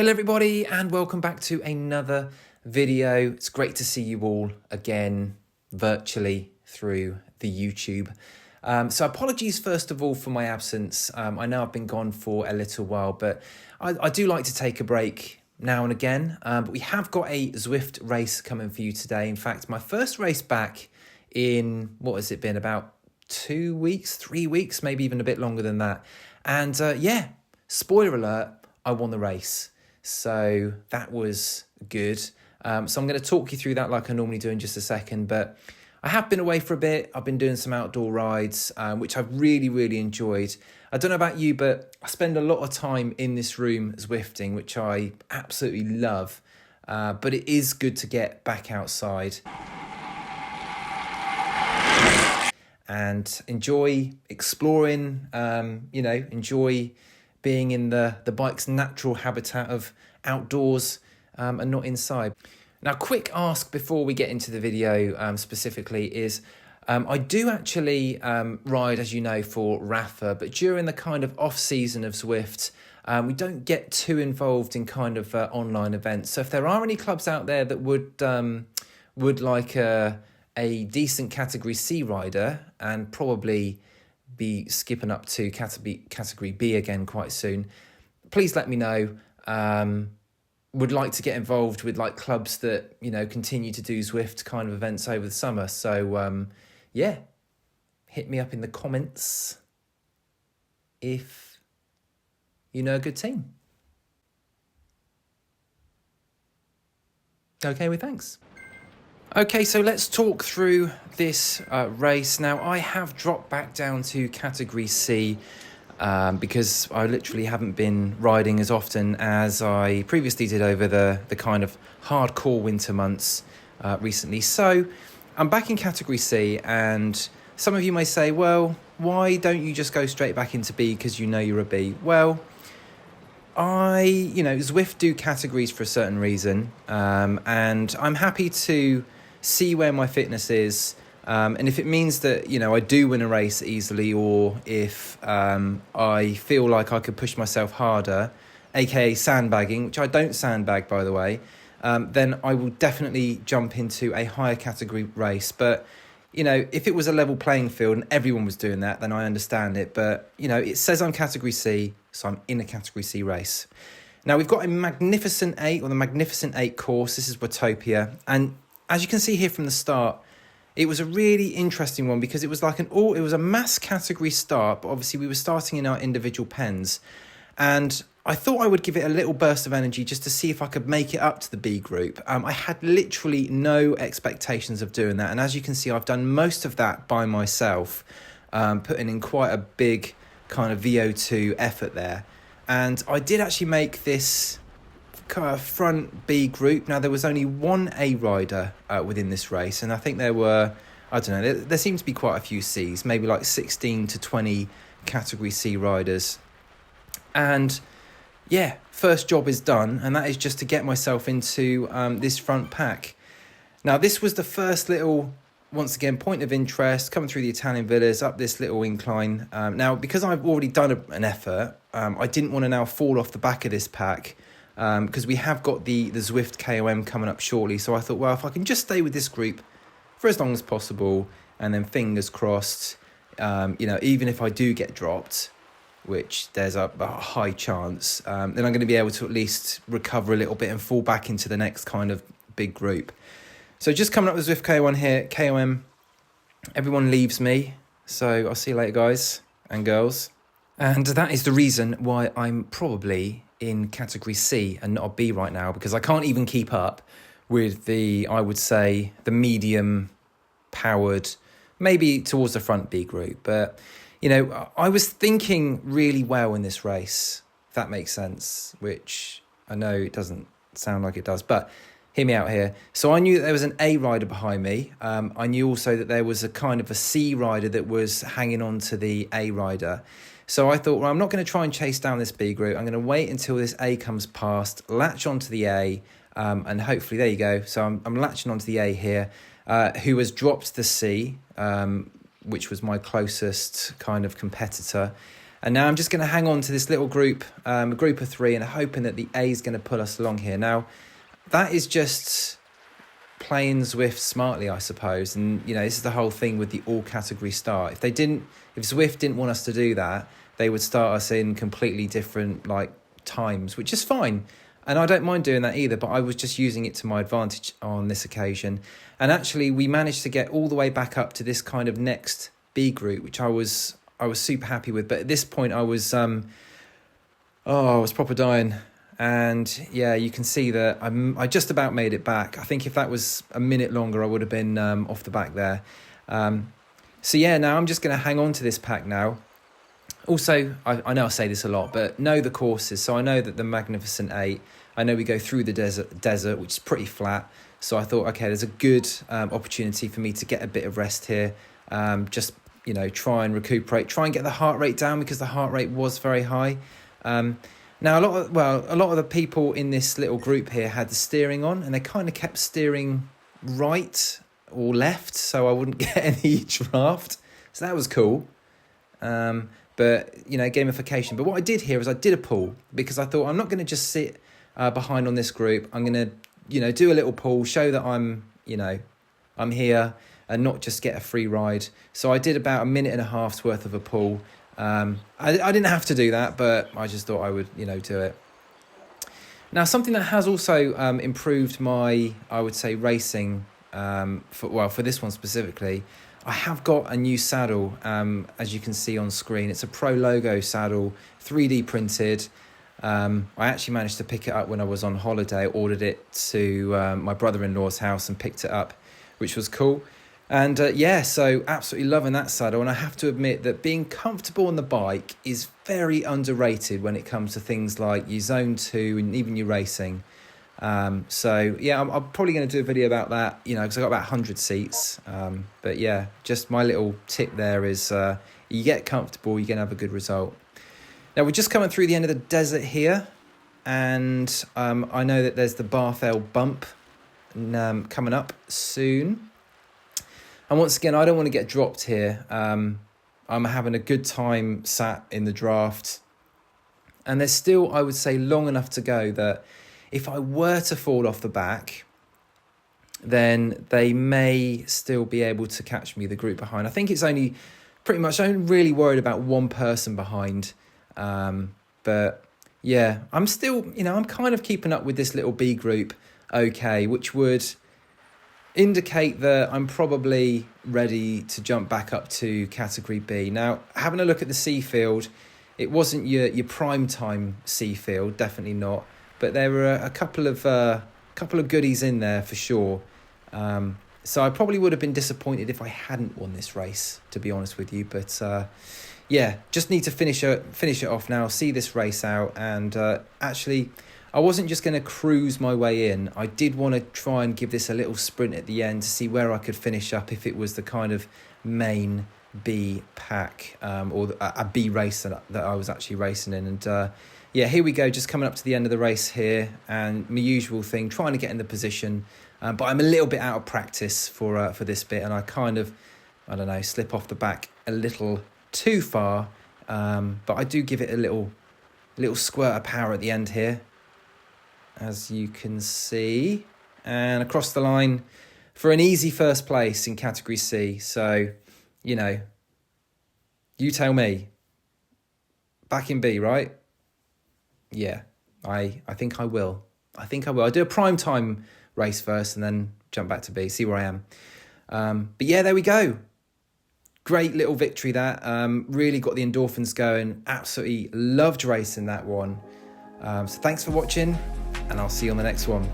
Hello everybody and welcome back to another video. It's great to see you all again virtually through the YouTube. So apologies first of all for my absence. I know I've been gone for a little while, but I do like to take a break now and again. But we have got a Zwift race coming for you today. In fact, my first race back in, what has it been, about 2 weeks, 3 weeks, maybe even a bit longer than that. And yeah, spoiler alert, I won the race. So that was good. So I'm going to talk you through that like I normally do in just a second. But I have been away for a bit. I've been doing some outdoor rides, which I've really enjoyed. I don't know about you, but I spend a lot of time in this room Zwifting, which I absolutely love. But it is good to get back outside and enjoy exploring, enjoy being in the bike's natural habitat of outdoors and not inside. Now, quick ask before we get into the video specifically is, I do actually ride, as you know, for Rafa, but during the kind of off season of Zwift, we don't get too involved in kind of online events. So if there are any clubs out there that would like a decent Category C rider and probably be skipping up to category B again quite soon, please let me know. Would like to get involved with like clubs that, you know, continue to do Zwift kind of events over the summer. So yeah, hit me up in the comments if you know a good team. Okay, well, thanks. Okay, so let's talk through this race. Now, I have dropped back down to Category C because I literally haven't been riding as often as I previously did over the kind of hardcore winter months recently. So I'm back in Category C, and some of you may say, well, why don't you just go straight back into B because you know you're a B? Well, Zwift do categories for a certain reason, and I'm happy to see where my fitness is, and if it means that, you know, I do win a race easily, or if I feel like I could push myself harder, aka sandbagging, which I don't sandbag, by the way, then I will definitely jump into a higher category race. But, you know, if it was a level playing field and everyone was doing that, then I understand it. But, you know, it says I'm Category C, so I'm in a Category C race. Now, we've got a Magnificent 8, or the Magnificent 8 course. This is Watopia, and as you can see here from the start, it was a really interesting one because it was like it was a mass category start, but obviously we were starting in our individual pens. And I thought I would give it a little burst of energy just to see if I could make it up to the B group. I had literally no expectations of doing that. And as you can see, I've done most of that by myself, putting in quite a big kind of VO2 effort there. And I did actually make this kind of front B group. Now, there was only one A rider within this race, and I think there were, I don't know, there seemed to be quite a few Cs, maybe like 16 to 20 Category C riders. And yeah, first job is done, and that is just to get myself into this front pack. Now, this was the first little, once again, point of interest, coming through the Italian villas, up this little incline. Now, because I've already done an effort, I didn't want to now fall off the back of this pack, because we have got the Zwift KOM coming up shortly. So I thought, well, if I can just stay with this group for as long as possible, and then fingers crossed, even if I do get dropped, which there's a high chance, then I'm going to be able to at least recover a little bit and fall back into the next kind of big group. So just coming up with Zwift K1 here, KOM, everyone leaves me. So I'll see you later, guys and girls. And that is the reason why I'm probably in Category C and not a B right now, because I can't even keep up with I would say, the medium powered, maybe towards the front B group. But, you know, I was thinking really well in this race, if that makes sense, which I know it doesn't sound like it does, but hear me out here. So I knew that there was an A rider behind me. I knew also that there was a kind of a C rider that was hanging on to the A rider. So I thought, well, I'm not going to try and chase down this B group. I'm going to wait until this A comes past, latch onto the A, and hopefully, there you go. So I'm latching onto the A here, who has dropped the C, which was my closest kind of competitor. And now I'm just going to hang on to this little group, a group of 3, and hoping that the A is going to pull us along here. Now, that is just playing Zwift smartly, I suppose. And, you know, this is the whole thing with the all category start. If Zwift didn't want us to do that, they would start us in completely different, like, times, which is fine. And I don't mind doing that either, but I was just using it to my advantage on this occasion. And actually, we managed to get all the way back up to this kind of next B group, which I was super happy with. But at this point, I was proper dying. And yeah, you can see that I just about made it back. I think if that was a minute longer, I would have been off the back there. So yeah, now I'm just going to hang on to this pack now. Also, I know I say this a lot, but know the courses. So I know that the Magnificent 8, I know we go through the desert, which is pretty flat. So I thought, okay, there's a good opportunity for me to get a bit of rest here. Just, you know, try and recuperate, try and get the heart rate down, because the heart rate was very high. Now, a lot of the people in this little group here had the steering on, and they kind of kept steering right or left, so I wouldn't get any draft. So that was cool. But, you know, gamification. But what I did here is I did a pull, because I thought I'm not going to just sit behind on this group. I'm going to, you know, do a little pull, show that I'm here, and not just get a free ride. So I did about a minute and a half's worth of a pull. I didn't have to do that, but I just thought I would, you know, do it. Now, something that has also improved my, I would say, racing, for this one specifically, I have got a new saddle, as you can see on screen. It's a Pro Logo saddle, 3D printed. I actually managed to pick it up when I was on holiday. I ordered it to my brother-in-law's house and picked it up, which was cool. And yeah, so absolutely loving that saddle. And I have to admit that being comfortable on the bike is very underrated when it comes to things like your Zone 2 and even your racing. So yeah, I'm probably going to do a video about that, you know, because I got about 100 seats. But yeah, just my little tip there is you get comfortable, you're going to have a good result. Now, we're just coming through the end of the desert here. And I know that there's the Barfell bump coming up soon. And once again, I don't want to get dropped here. I'm having a good time sat in the draft. And there's still, I would say, long enough to go that if I were to fall off the back, then they may still be able to catch me, the group behind. I think it's only pretty much, I'm really worried about one person behind. But yeah, I'm still, you know, I'm kind of keeping up with this little B group okay, which would indicate that I'm probably ready to jump back up to category B. Now, having a look at the C field, it wasn't your prime time C field, definitely not. But there were a couple of goodies in there for sure. So I probably would have been disappointed if I hadn't won this race, to be honest with you. But yeah, just need to finish it off now, see this race out. And actually, I wasn't just going to cruise my way in. I did want to try and give this a little sprint at the end to see where I could finish up if it was the kind of main B pack or a B race that I was actually racing in. And yeah, here we go, just coming up to the end of the race here, and my usual thing, trying to get in the position. But I'm a little bit out of practice for this bit, and I kind of, I don't know, slip off the back a little too far. But I do give it a little squirt of power at the end here, as you can see, and across the line for an easy first place in category C. So, you know, you tell me, back in B, right? Yeah, I think I will. I'll do a prime time race first and then jump back to B, see where I am. But yeah, there we go. Great little victory that. Really got the endorphins going. Absolutely loved racing that one. So thanks for watching, and I'll see you on the next one.